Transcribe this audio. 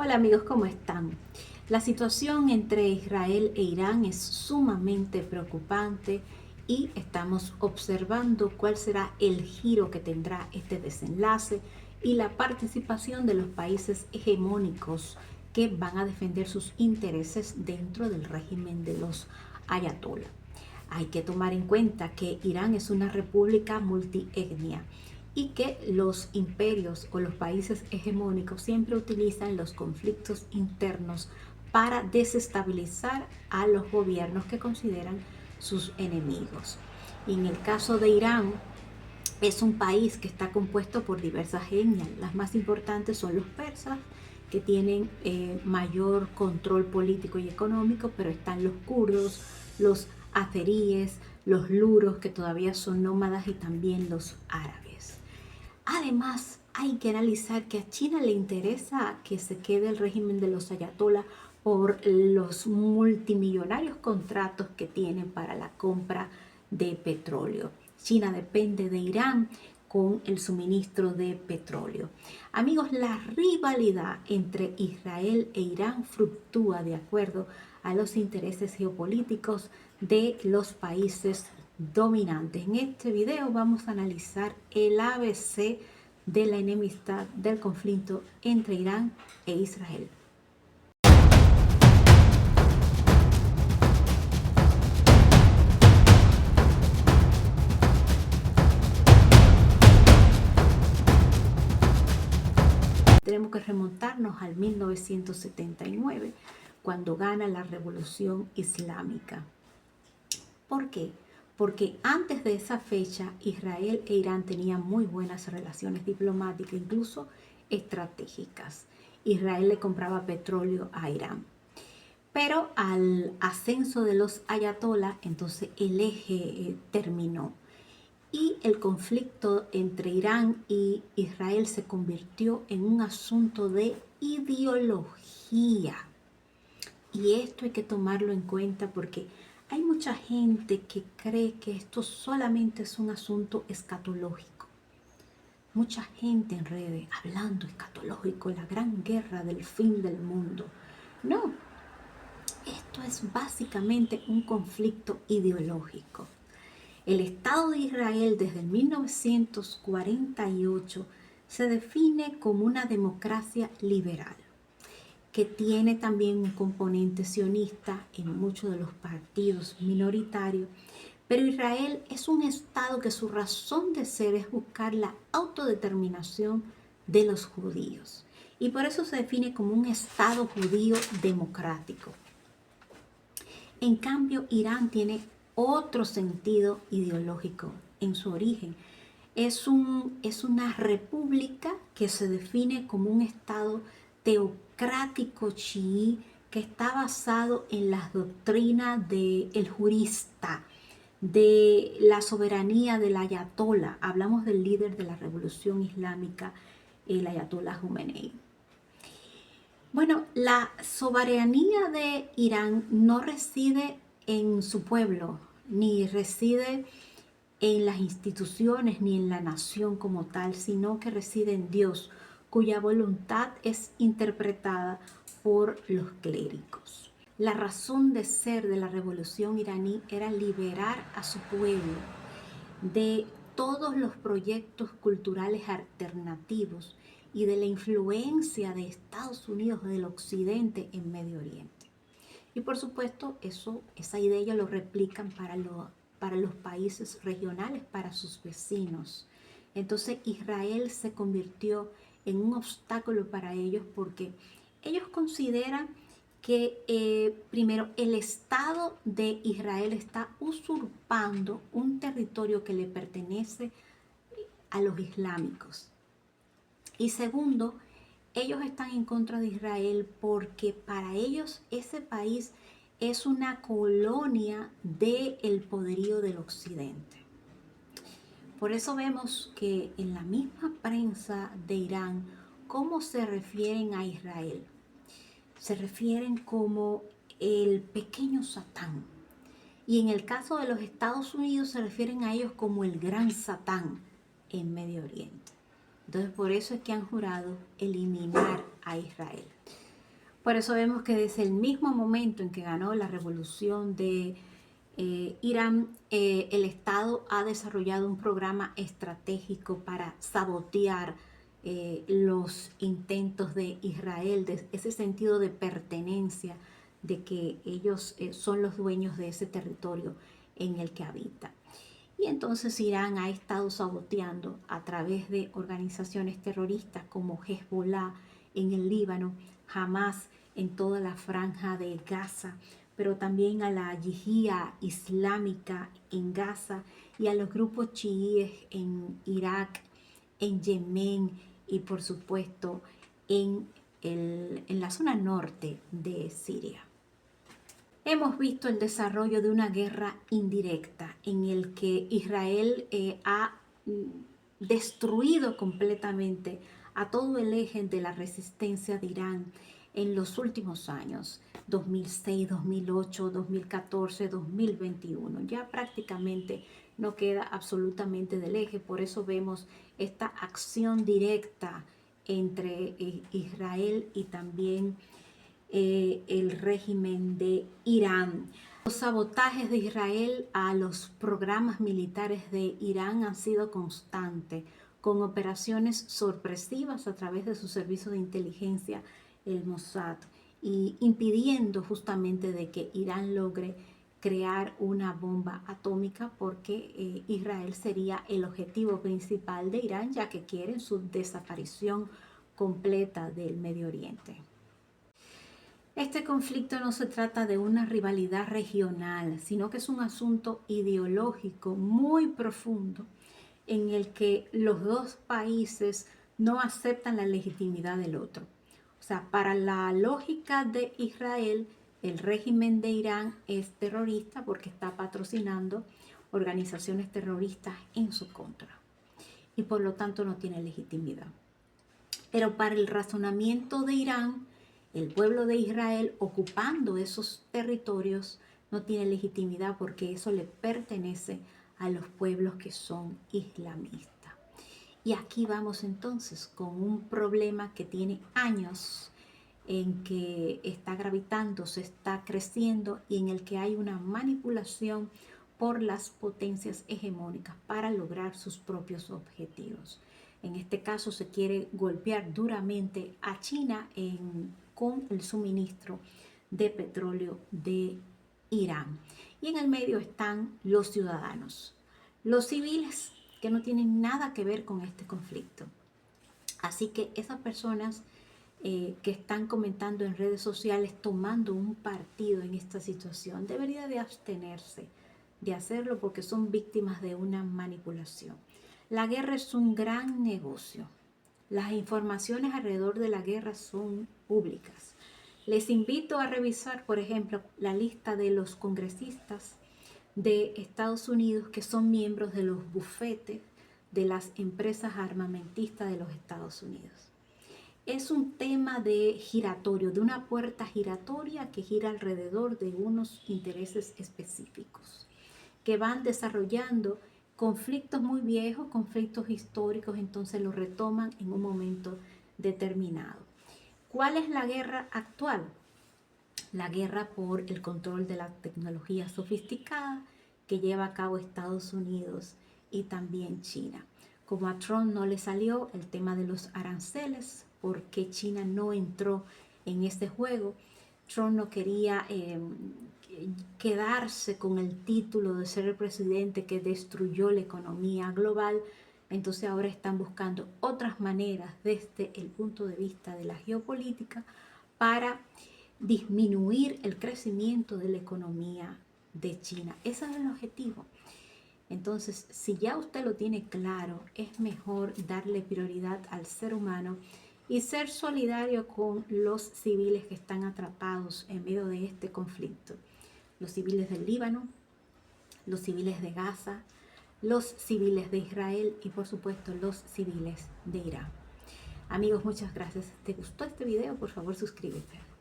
Hola amigos, ¿cómo están? La situación entre Israel e Irán es sumamente preocupante y estamos observando cuál será el giro que tendrá este desenlace y la participación de los países hegemónicos que van a defender sus intereses dentro del régimen de los ayatollah. Hay que tomar en cuenta que Irán es una república multietnia y que los imperios o los países hegemónicos siempre utilizan los conflictos internos para desestabilizar a los gobiernos que consideran sus enemigos. Y en el caso de Irán, es un país que está compuesto por diversas etnias. Las más importantes son los persas, que tienen mayor control político y económico, pero están los kurdos, los azeríes, los luros, que todavía son nómadas, y también los árabes. Además, hay que analizar que a China le interesa que se quede el régimen de los ayatollah por los multimillonarios contratos que tienen para la compra de petróleo. China depende de Irán con el suministro de petróleo. Amigos, la rivalidad entre Israel e Irán fluctúa de acuerdo a los intereses geopolíticos de los países dominantes. En este video vamos a analizar el ABC de la enemistad del conflicto entre Irán e Israel. Tenemos que remontarnos al 1979, cuando gana la Revolución Islámica. ¿Por qué? Porque antes de esa fecha Israel e Irán tenían muy buenas relaciones diplomáticas, incluso estratégicas. Israel le compraba petróleo a Irán. Pero al ascenso de los ayatolás, entonces el eje terminó. Y el conflicto entre Irán y Israel se convirtió en un asunto de ideología. Y esto hay que tomarlo en cuenta porque hay mucha gente que cree que esto solamente es un asunto escatológico. Mucha gente en redes hablando escatológico, la gran guerra del fin del mundo. No, esto es básicamente un conflicto ideológico. El Estado de Israel desde 1948 se define como una democracia liberal, que tiene también un componente sionista en muchos de los partidos minoritarios, pero Israel es un Estado que su razón de ser es buscar la autodeterminación de los judíos, y por eso se define como un Estado judío democrático. En cambio, Irán tiene otro sentido ideológico en su origen. Es una república que se define como un Estado teocrático chií que está basado en las doctrinas del jurista, de la soberanía del ayatollah. Hablamos del líder de la revolución islámica, el ayatollah Jomeini. Bueno, la soberanía de Irán no reside en su pueblo, ni reside en las instituciones, ni en la nación como tal, sino que reside en Dios, cuya voluntad es interpretada por los clérigos. La razón de ser de la revolución iraní era liberar a su pueblo de todos los proyectos culturales alternativos y de la influencia de Estados Unidos del occidente en Medio Oriente. Y por supuesto, esa idea ellos lo replican para los países regionales, para sus vecinos. Entonces Israel se convirtió en un obstáculo para ellos porque ellos consideran que primero el Estado de Israel está usurpando un territorio que le pertenece a los islámicos. Y segundo, ellos están en contra de Israel porque para ellos ese país es una colonia del poderío del occidente. Por eso vemos que en la misma prensa de Irán, cómo se refieren a Israel. Se refieren como el pequeño Satán. Y en el caso de los Estados Unidos se refieren a ellos como el gran Satán en Medio Oriente. Entonces por eso es que han jurado eliminar a Israel. Por eso vemos que desde el mismo momento en que ganó la revolución de Irán, el Estado ha desarrollado un programa estratégico para sabotear los intentos de Israel, de ese sentido de pertenencia, de que ellos son los dueños de ese territorio en el que habitan. Y entonces Irán ha estado saboteando a través de organizaciones terroristas como Hezbollah en el Líbano, Hamas en toda la franja de Gaza, pero también a la yihad islámica en Gaza y a los grupos chiíes en Irak, en Yemen y por supuesto en la zona norte de Siria. Hemos visto el desarrollo de una guerra indirecta en el que Israel ha destruido completamente a todo el eje de la resistencia de Irán en los últimos años, 2006, 2008, 2014, 2021. Ya prácticamente no queda absolutamente del eje, por eso vemos esta acción directa entre Israel y también el régimen de Irán. Los sabotajes de Israel a los programas militares de Irán han sido constantes, con operaciones sorpresivas a través de su servicio de inteligencia, el Mossad, y impidiendo justamente de que Irán logre crear una bomba atómica, porque Israel sería el objetivo principal de Irán, ya que quieren su desaparición completa del Medio Oriente. Este conflicto no se trata de una rivalidad regional, sino que es un asunto ideológico muy profundo en el que los dos países no aceptan la legitimidad del otro. O sea, para la lógica de Israel, el régimen de Irán es terrorista porque está patrocinando organizaciones terroristas en su contra y por lo tanto no tiene legitimidad. Pero para el razonamiento de Irán, el pueblo de Israel ocupando esos territorios no tiene legitimidad porque eso le pertenece a los pueblos que son islamistas. Y aquí vamos entonces con un problema que tiene años, en que está gravitando, se está creciendo y en el que hay una manipulación por las potencias hegemónicas para lograr sus propios objetivos. En este caso se quiere golpear duramente a China con el suministro de petróleo de Irán. Y en el medio están los ciudadanos, los civiles que no tienen nada que ver con este conflicto. Así que esas personas que están comentando en redes sociales tomando un partido en esta situación debería de abstenerse de hacerlo porque son víctimas de una manipulación. La guerra es un gran negocio. Las informaciones alrededor de la guerra son públicas. Les invito a revisar, por ejemplo, la lista de los congresistas de Estados Unidos que son miembros de los bufetes de las empresas armamentistas de los Estados Unidos. Es un tema de giratorio, de una puerta giratoria que gira alrededor de unos intereses específicos que van desarrollando conflictos muy viejos, conflictos históricos, entonces los retoman en un momento determinado. ¿Cuál es la guerra actual? La guerra por el control de la tecnología sofisticada que lleva a cabo Estados Unidos y también China. Como a Trump no le salió el tema de los aranceles, porque China no entró en este juego, Trump no quería quedarse con el título de ser el presidente que destruyó la economía global. Entonces ahora están buscando otras maneras desde el punto de vista de la geopolítica para disminuir el crecimiento de la economía de China. Ese es el objetivo. Entonces, si ya usted lo tiene claro, es mejor darle prioridad al ser humano y ser solidario con los civiles que están atrapados en medio de este conflicto. Los civiles del Líbano, los civiles de Gaza, los civiles de Israel y por supuesto los civiles de Irán. Amigos, muchas gracias. Si te gustó este video, por favor suscríbete.